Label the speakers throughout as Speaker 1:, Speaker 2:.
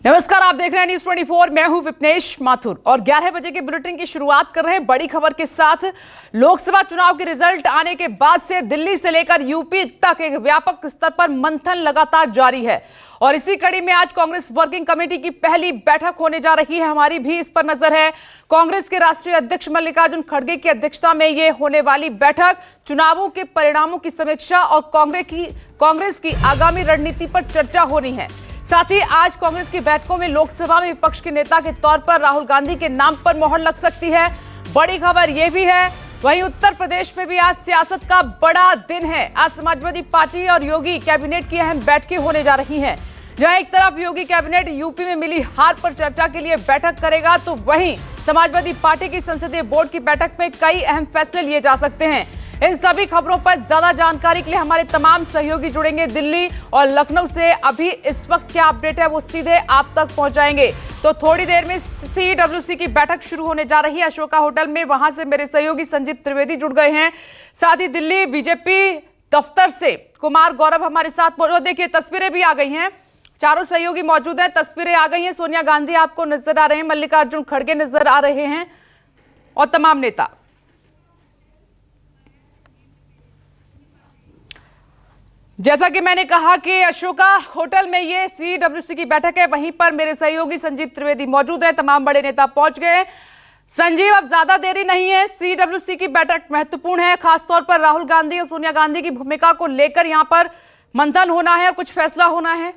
Speaker 1: नमस्कार, आप देख रहे हैं न्यूज़ 24। मैं हूं विपनेश माथुर और 11 बजे के बुलेटिन की शुरुआत कर रहे हैं बड़ी खबर के साथ। लोकसभा चुनाव के रिजल्ट आने के बाद से दिल्ली से लेकर यूपी तक एक व्यापक स्तर पर मंथन लगातार जारी है और इसी कड़ी में आज कांग्रेस वर्किंग कमेटी की पहली बैठक होने जा रही है। हमारी भी इस पर नजर है। कांग्रेस के राष्ट्रीय अध्यक्ष मल्लिकार्जुन खड़गे की अध्यक्षता में ये होने वाली बैठक चुनावों के परिणामों की समीक्षा और कांग्रेस की आगामी रणनीति पर चर्चा होनी है। साथ ही आज कांग्रेस की बैठकों में लोकसभा में विपक्ष के नेता के तौर पर राहुल गांधी के नाम पर मोहर लग सकती है। बड़ी खबर यह भी है, वहीं उत्तर प्रदेश में भी आज सियासत का बड़ा दिन है। आज समाजवादी पार्टी और योगी कैबिनेट की अहम बैठकें होने जा रही हैं। जहां एक तरफ योगी कैबिनेट यूपी में मिली हार पर चर्चा के लिए बैठक करेगा, तो वहीं समाजवादी पार्टी की संसदीय बोर्ड की बैठक में कई अहम फैसले लिए जा सकते हैं। इन सभी खबरों पर ज्यादा जानकारी के लिए हमारे तमाम सहयोगी जुड़ेंगे दिल्ली और लखनऊ से। अभी इस वक्त क्या अपडेट है वो सीधे आप तक पहुंचाएंगे। तो थोड़ी देर में CWC की बैठक शुरू होने जा रही है अशोका होटल में। वहां से मेरे सहयोगी संजीव त्रिवेदी जुड़ गए हैं। साथ ही दिल्ली बीजेपी दफ्तर से कुमार गौरव हमारे साथ मौजूद। देखिए, तस्वीरें भी आ गई हैं, चारों सहयोगी मौजूद हैं, तस्वीरें आ गई हैं। सोनिया गांधी आपको नजर आ रहे हैं, मल्लिकार्जुन खड़गे नजर आ रहे हैं और तमाम नेता। जैसा कि मैंने कहा कि अशोका होटल में ये CWC की बैठक है, वहीं पर मेरे सहयोगी संजीव त्रिवेदी मौजूद है। तमाम बड़े नेता पहुंच गए। संजीव, अब ज्यादा देरी नहीं है, CWC की बैठक महत्वपूर्ण है। खासतौर पर राहुल गांधी और सोनिया गांधी की भूमिका को लेकर यहां पर मंथन होना है और कुछ फैसला होना है।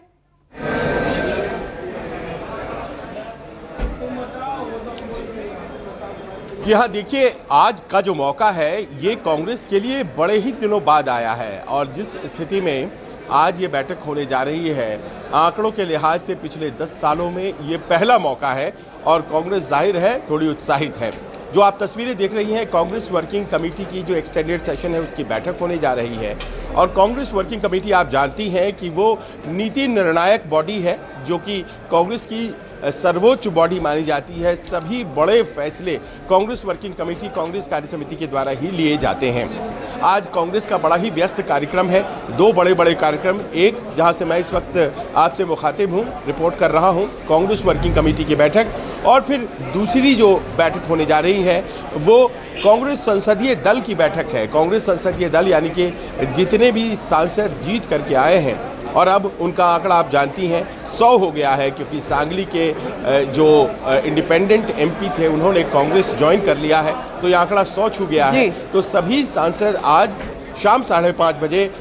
Speaker 2: जी हाँ, देखिए, आज का जो मौका है ये कांग्रेस के लिए बड़े ही दिनों बाद आया है और जिस स्थिति में आज ये बैठक होने जा रही है, आंकड़ों के लिहाज से पिछले 10 सालों में ये पहला मौका है और कांग्रेस जाहिर है थोड़ी उत्साहित है। जो आप तस्वीरें देख रही हैं, कांग्रेस वर्किंग कमेटी की जो एक्सटेंडेड सेशन है उसकी बैठक होने जा रही है। और कांग्रेस वर्किंग कमेटी आप जानती हैं कि वो नीति निर्णायक बॉडी है जो कि कांग्रेस की सर्वोच्च बॉडी मानी जाती है। सभी बड़े फैसले कांग्रेस वर्किंग कमेटी, कांग्रेस कार्य समिति के द्वारा ही लिए जाते हैं। आज कांग्रेस का बड़ा ही व्यस्त कार्यक्रम है, दो बड़े बड़े कार्यक्रम। एक जहां से मैं इस वक्त आपसे मुखातिब हूं, रिपोर्ट कर रहा हूं, कांग्रेस वर्किंग कमेटी की बैठक, और फिर दूसरी जो बैठक होने जा रही है वो कांग्रेस संसदीय दल की बैठक है। कांग्रेस संसदीय दल यानी कि जितने भी सांसद जीत करके आए हैं और अब उनका आंकड़ा आप जानती हैं 100 हो गया है, क्योंकि सांगली के जो इंडिपेंडेंट MP थे उन्होंने कांग्रेस ज्वाइन कर लिया है, तो ये आंकड़ा 100 छू गया है। तो सभी सांसद आज शाम 5:30 बजे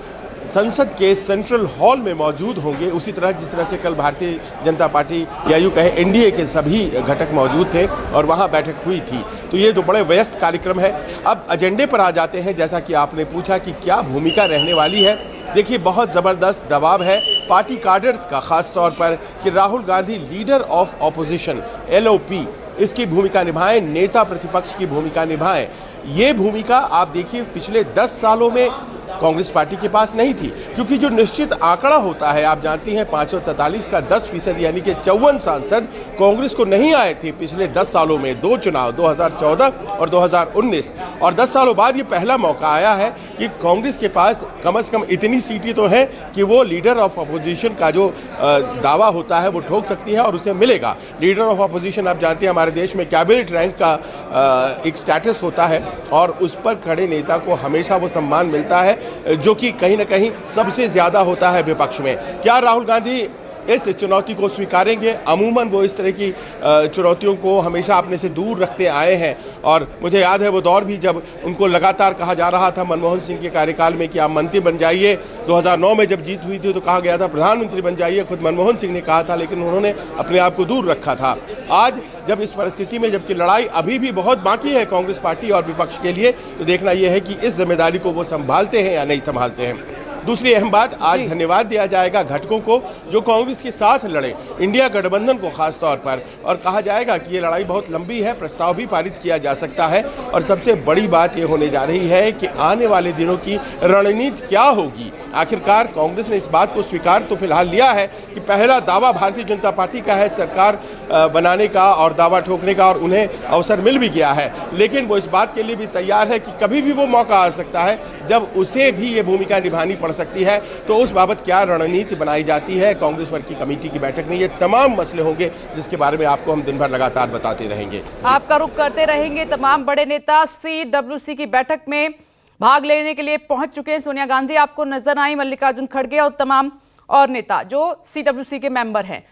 Speaker 2: संसद के सेंट्रल हॉल में मौजूद होंगे, उसी तरह जिस तरह से कल भारतीय जनता पार्टी या यूँ कहे NDA के सभी घटक मौजूद थे और वहाँ बैठक हुई थी। तो ये तो बड़े व्यस्त कार्यक्रम है। अब एजेंडे पर आ जाते हैं। जैसा कि आपने पूछा कि क्या भूमिका रहने वाली है, देखिए, बहुत ज़बरदस्त दबाव है पार्टी कार्डर्स का, खास तौर पर कि Rahul Gandhi leader of opposition LOP इसकी भूमिका निभाएं, नेता प्रतिपक्ष की भूमिका निभाएं। ये भूमिका आप देखिए पिछले 10 सालों में कांग्रेस पार्टी के पास नहीं थी, क्योंकि जो निश्चित आंकड़ा होता है आप जानती हैं 543 का 10% यानी कि 54 सांसद कांग्रेस को नहीं आए थे पिछले 10 सालों में, 2 चुनाव 2014 और 2019। और 10 सालों बाद ये पहला मौका आया है कि कांग्रेस के पास कम से कम इतनी सीटें तो हैं कि वो लीडर ऑफ अपोजिशन का जो दावा होता है वो ठोक सकती है और उसे मिलेगा। लीडर ऑफ अपोजिशन आप जानते हैं हमारे देश में कैबिनेट रैंक का एक स्टेटस होता है और उस पर खड़े नेता को हमेशा वो सम्मान मिलता है जो कि कहीं ना कहीं सबसे ज़्यादा होता है विपक्ष में। क्या राहुल गांधी इस चुनौती को स्वीकारेंगे? अमूमन वो इस तरह की चुनौतियों को हमेशा अपने से दूर रखते आए हैं और मुझे याद है वो दौर भी जब उनको लगातार कहा जा रहा था मनमोहन सिंह के कार्यकाल में कि आप मंत्री बन जाइए। 2009 में जब जीत हुई थी तो कहा गया था प्रधानमंत्री बन जाइए, खुद मनमोहन सिंह ने कहा था, लेकिन उन्होंने अपने आप को दूर रखा था। आज जब इस परिस्थिति में, जबकि लड़ाई अभी भी बहुत बाकी है कांग्रेस पार्टी और विपक्ष के लिए, तो देखना यह है कि इस जिम्मेदारी को वो संभालते हैं या नहीं संभालते हैं। दूसरी अहम बात, आज धन्यवाद दिया जाएगा घटकों को जो कांग्रेस के साथ लड़े, इंडिया गठबंधन को खास तौर पर, और कहा जाएगा कि ये लड़ाई बहुत लंबी है, प्रस्ताव भी पारित किया जा सकता है। और सबसे बड़ी बात ये होने जा रही है कि आने वाले दिनों की रणनीति क्या होगी आखिरकार कांग्रेस ने इस बात को स्वीकार तो फिलहाल लिया है कि पहला दावा भारतीय जनता पार्टी का है सरकार बनाने का और दावा ठोकने का, और उन्हें अवसर मिल भी गया है। लेकिन वो इस बात के लिए भी तैयार है कि कभी भी वो मौका आ सकता है जब उसे भी ये भूमिका निभानी पड़ सकती है। तो उस बाबत क्या रणनीति बनाई जाती है कांग्रेस वर्किंग कमेटी की बैठक में, ये तमाम मसले होंगे जिसके बारे में आपको हम दिन भर लगातार बताते रहेंगे।
Speaker 1: आपका रुख करते रहेंगे। तमाम बड़े नेता CWC की बैठक में भाग लेने के लिए पहुंच चुके हैं। सोनिया गांधी आपको नजर आई, मल्लिकार्जुन खड़गे और तमाम और नेता जो CWC के मेंबर हैं।